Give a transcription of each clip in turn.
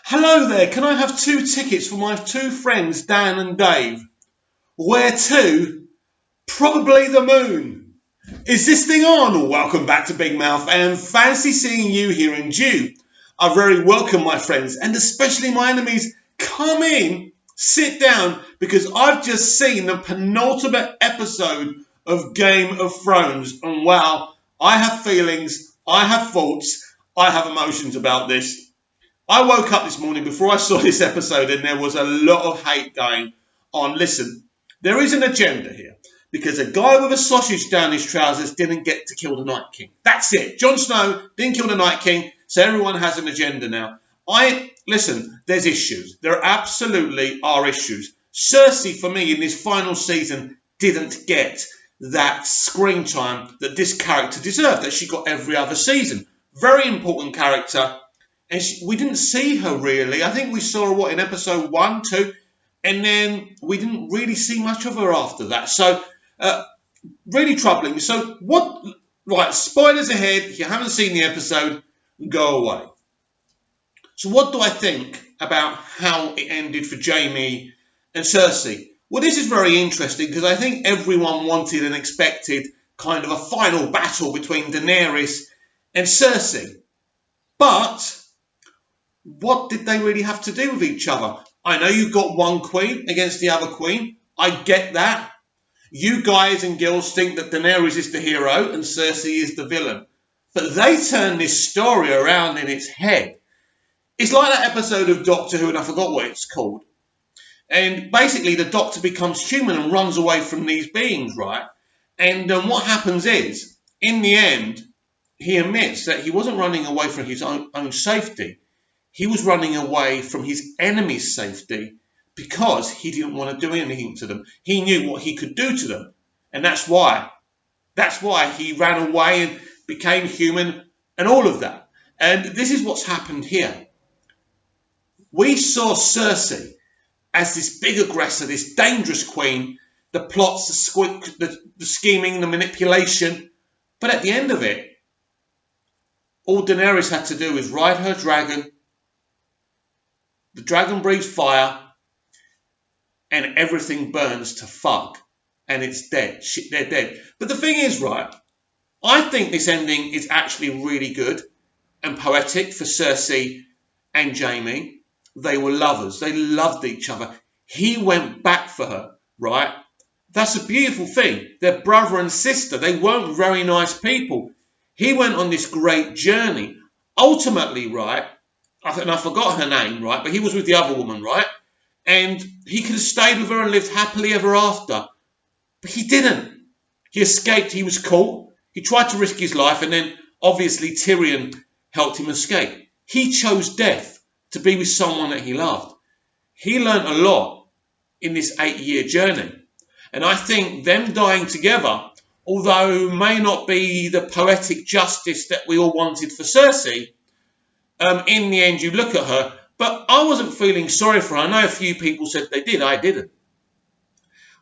Hello there, can I have 2 tickets for my 2 friends, Dan and Dave? Where to? Probably the moon. Is this thing on? Welcome back to Big Mouth and fancy seeing you here in June. I very welcome my friends and especially my enemies. Come in, sit down, because I've just seen the penultimate episode of Game of Thrones. And wow, I have feelings, I have thoughts, I have emotions about this. I woke up this morning before I saw this episode and there was a lot of hate going on. Listen, there is an agenda here because a guy with a sausage down his trousers didn't get to kill the Night King. That's it. Jon Snow didn't kill the Night King, so everyone has an agenda now. Listen, there's issues. There absolutely are issues. Cersei, for me, in this final season, didn't get that screen time that this character deserved, that she got every other season. Very important character. And we didn't see her really. I think we saw her, in episode 1, 2, and then we didn't really see much of her after that. So, really troubling. So, right, spoilers ahead. If you haven't seen the episode, go away. So, what do I think about how it ended for Jaime and Cersei? Well, this is very interesting because I think everyone wanted and expected kind of a final battle between Daenerys and Cersei. But what did they really have to do with each other? I know you've got one queen against the other queen. I get that. You guys and girls think that Daenerys is the hero and Cersei is the villain. But they turn this story around in its head. It's like that episode of Doctor Who, and I forgot what it's called. And basically the Doctor becomes human and runs away from these beings, right? And what happens is, in the end, he admits that he wasn't running away from his own safety. He was running away from his enemy's safety because he didn't want to do anything to them. He knew what he could do to them. And that's why he ran away and became human and all of that. And this is what's happened here. We saw Cersei as this big aggressor, this dangerous queen, the plots, the scheming, the manipulation. But at the end of it, all Daenerys had to do was ride her dragon. The dragon breathes fire and everything burns to fuck and it's dead. They're dead. But the thing is, right, I think this ending is actually really good and poetic for Cersei and Jaime. They were lovers. They loved each other. He went back for her, right? That's a beautiful thing. They're brother and sister. They weren't very nice people. He went on this great journey. Ultimately, right, and I forgot her name, right? But he was with the other woman, right? And he could have stayed with her and lived happily ever after. But he didn't. He escaped. He was caught. He tried to risk his life. And then, obviously, Tyrion helped him escape. He chose death to be with someone that he loved. He learned a lot in this 8-year journey. And I think them dying together, although may not be the poetic justice that we all wanted for Cersei, in the end, you look at her, but I wasn't feeling sorry for her. I know a few people said they did. I didn't.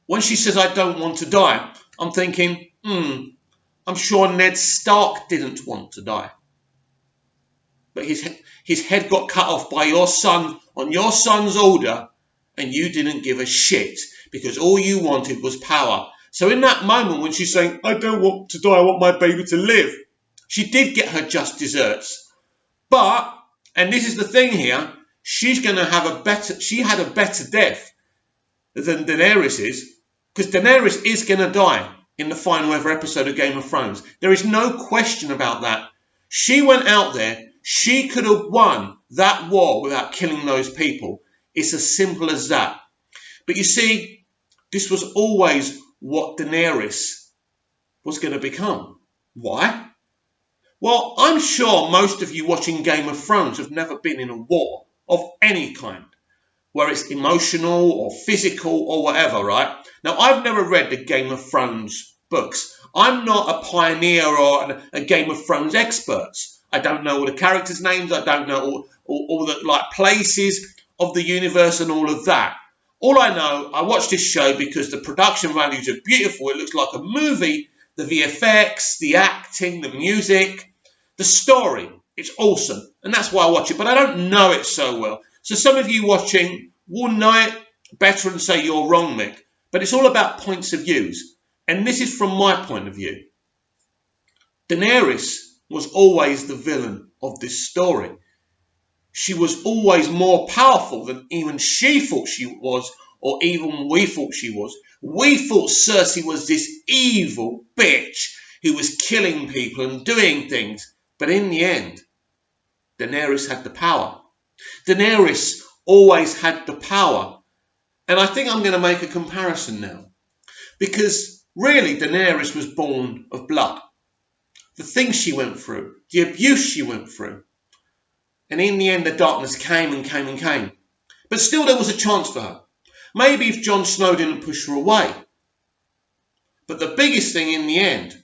When she says, I don't want to die, I'm thinking, I'm sure Ned Stark didn't want to die. But his head got cut off by your son on your son's order, and you didn't give a shit because all you wanted was power. So in that moment when she's saying, I don't want to die, I want my baby to live, she did get her just desserts. But, and this is the thing here, she had a better death than Daenerys is, because Daenerys is going to die in the final ever episode of Game of Thrones. There is no question about that. She went out there, she could have won that war without killing those people. It's as simple as that. But you see, this was always what Daenerys was going to become. Why? Well, I'm sure most of you watching Game of Thrones have never been in a war of any kind, where it's emotional or physical or whatever, right? Now, I've never read the Game of Thrones books. I'm not a pioneer or a Game of Thrones expert. I don't know all the characters' names. I don't know all the places of the universe and all of that. All I know, I watched this show because the production values are beautiful. It looks like a movie. The VFX, the acting, the music, the story. It's awesome. And that's why I watch it. But I don't know it so well. So some of you watching will know it better and say you're wrong, Mick. But it's all about points of views. And this is from my point of view. Daenerys was always the villain of this story. She was always more powerful than even she thought she was, or even we thought she was. We thought Cersei was this evil bitch who was killing people and doing things. But in the end, Daenerys had the power. Daenerys always had the power. And I think I'm going to make a comparison now. Because really, Daenerys was born of blood. The things she went through, the abuse she went through. And in the end, the darkness came and came and came. But still, there was a chance for her. Maybe if Jon Snow didn't push her away. But the biggest thing in the end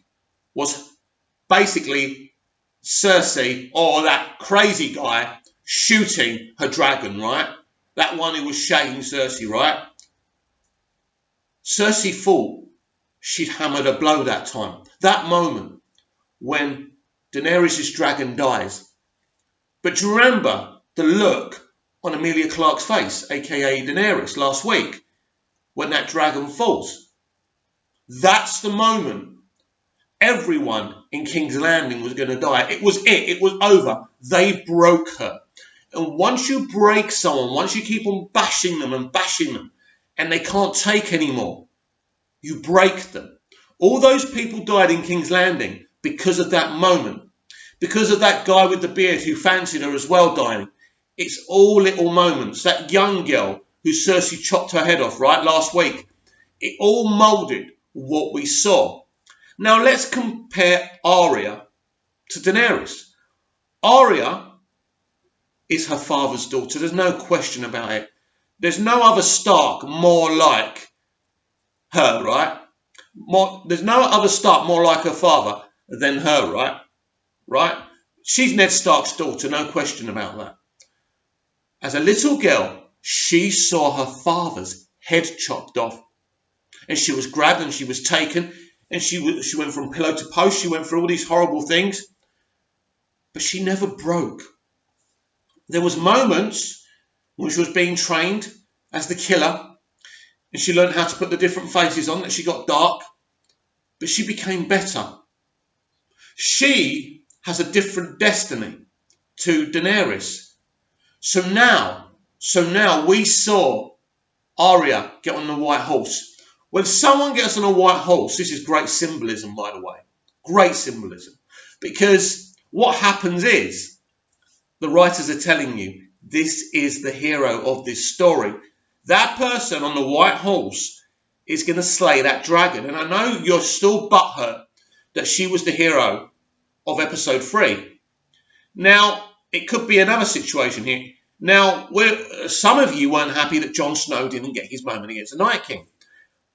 was basically Cersei, or that crazy guy, shooting her dragon, right? That one who was shagging Cersei, right? Cersei thought she'd hammered a blow that time. That moment when Daenerys' dragon dies. But do you remember the look on Emilia Clarke's face, aka Daenerys, last week, when that dragon falls? That's the moment everyone in King's Landing was going to die. It was it. It was over. They broke her. And once you break someone, once you keep on bashing them, and they can't take anymore, you break them. All those people died in King's Landing because of that moment. Because of that guy with the beard who fancied her as well dying. It's all little moments. That young girl who Cersei chopped her head off, right, last week. It all moulded what we saw. Now let's compare Arya to Daenerys. Arya is her father's daughter. There's no question about it. There's no other Stark more like her, right? There's no other Stark more like her father than her, right? Right? She's Ned Stark's daughter, no question about that. As a little girl, she saw her father's head chopped off. And she was grabbed and she was taken. And she went from pillow to post. She went through all these horrible things. But she never broke. There was moments when she was being trained as the killer. And she learned how to put the different faces on, that she got dark. But she became better. She has a different destiny to Daenerys. So now we saw Arya get on the white horse. When someone gets on a white horse, this is great symbolism, by the way. Great symbolism. Because what happens is, the writers are telling you, this is the hero of this story. That person on the white horse is going to slay that dragon. And I know you're still butthurt that she was the hero of episode 3. Now, it could be another situation here. Now, some of you weren't happy that Jon Snow didn't get his moment against the Night King.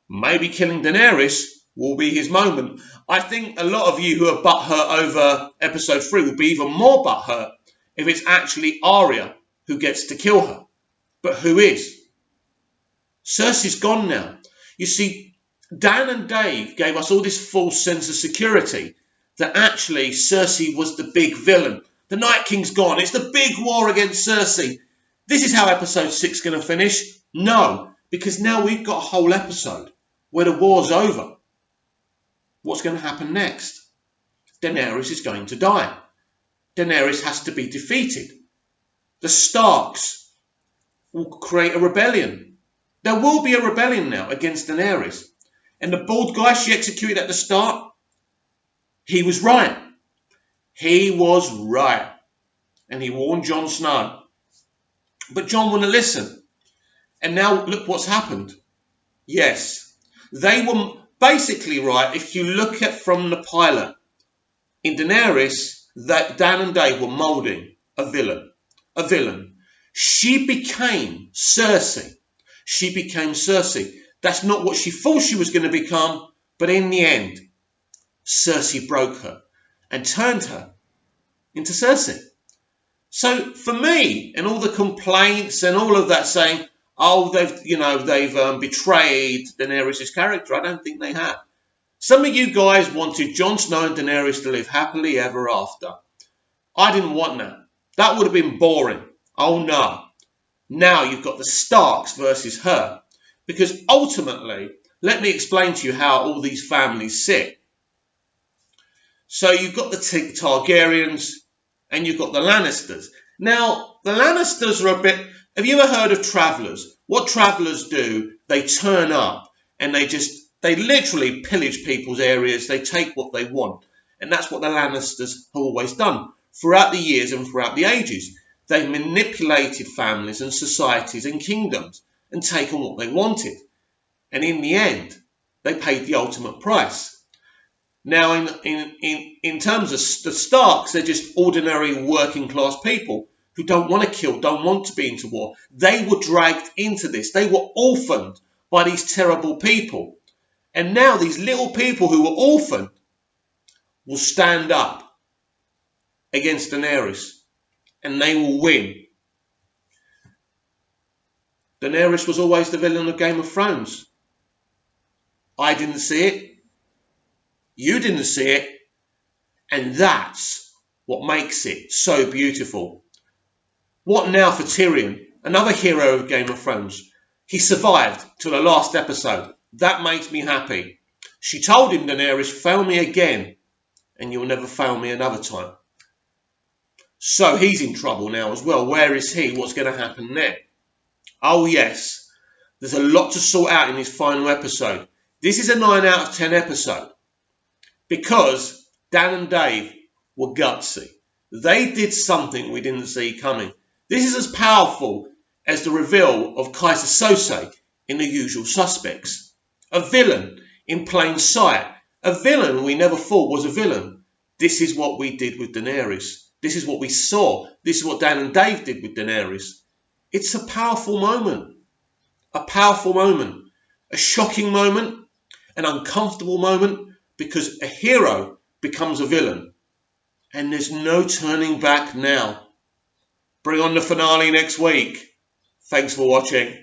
Maybe killing Daenerys will be his moment. I think a lot of you who are butthurt over episode 3 will be even more butthurt if it's actually Arya who gets to kill her. But who is? Cersei's gone now. You see, Dan and Dave gave us all this false sense of security that actually Cersei was the big villain. The Night King's gone. It's the big war against Cersei. This is how episode 6 is going to finish. No, because now we've got a whole episode where the war's over. What's going to happen next? Daenerys is going to die. Daenerys has to be defeated. The Starks will create a rebellion. There will be a rebellion now against Daenerys. And the bald guy she executed at the start, he was right. He was right. And he warned Jon Snow. But Jon wouldn't listen. And now look what's happened. Yes, they were basically right. If you look at from the pilot, in Daenerys, that Dan and Dave were moulding a villain. A villain. She became Cersei. She became Cersei. That's not what she thought she was going to become. But in the end, Cersei broke her and turned her into Cersei. So for me, and all the complaints and all of that saying, oh, they've betrayed Daenerys' character, I don't think they have. Some of you guys wanted Jon Snow and Daenerys to live happily ever after. I didn't want that. That would have been boring. Oh no. Now you've got the Starks versus her. Because ultimately, let me explain to you how all these families sit. So you've got the Targaryens and you've got the Lannisters. Now, the Lannisters are a bit... Have you ever heard of travellers? What travellers do, they turn up and they literally pillage people's areas. They take what they want. And that's what the Lannisters have always done throughout the years and throughout the ages. They manipulated families and societies and kingdoms and taken what they wanted. And in the end, they paid the ultimate price. Now, in terms of the Starks, they're just ordinary working class people who don't want to kill, don't want to be into war. They were dragged into this. They were orphaned by these terrible people. And now these little people who were orphaned will stand up against Daenerys. And they will win. Daenerys was always the villain of Game of Thrones. I didn't see it. You didn't see it. And that's what makes it so beautiful. What now for Tyrion? Another hero of Game of Thrones. He survived till the last episode. That makes me happy. She told him, Daenerys, fail me again, and you'll never fail me another time. So he's in trouble now as well. Where is he? What's going to happen there? Oh yes, there's a lot to sort out in this final episode. This is a 9 out of 10 episode. Because Dan and Dave were gutsy. They did something we didn't see coming. This is as powerful as the reveal of Kaiser Sose in The Usual Suspects. A villain in plain sight. A villain we never thought was a villain. This is what we did with Daenerys. This is what we saw. This is what Dan and Dave did with Daenerys. It's a powerful moment. A powerful moment. A shocking moment. An uncomfortable moment. Because a hero becomes a villain. And there's no turning back now. Bring on the finale next week. Thanks for watching.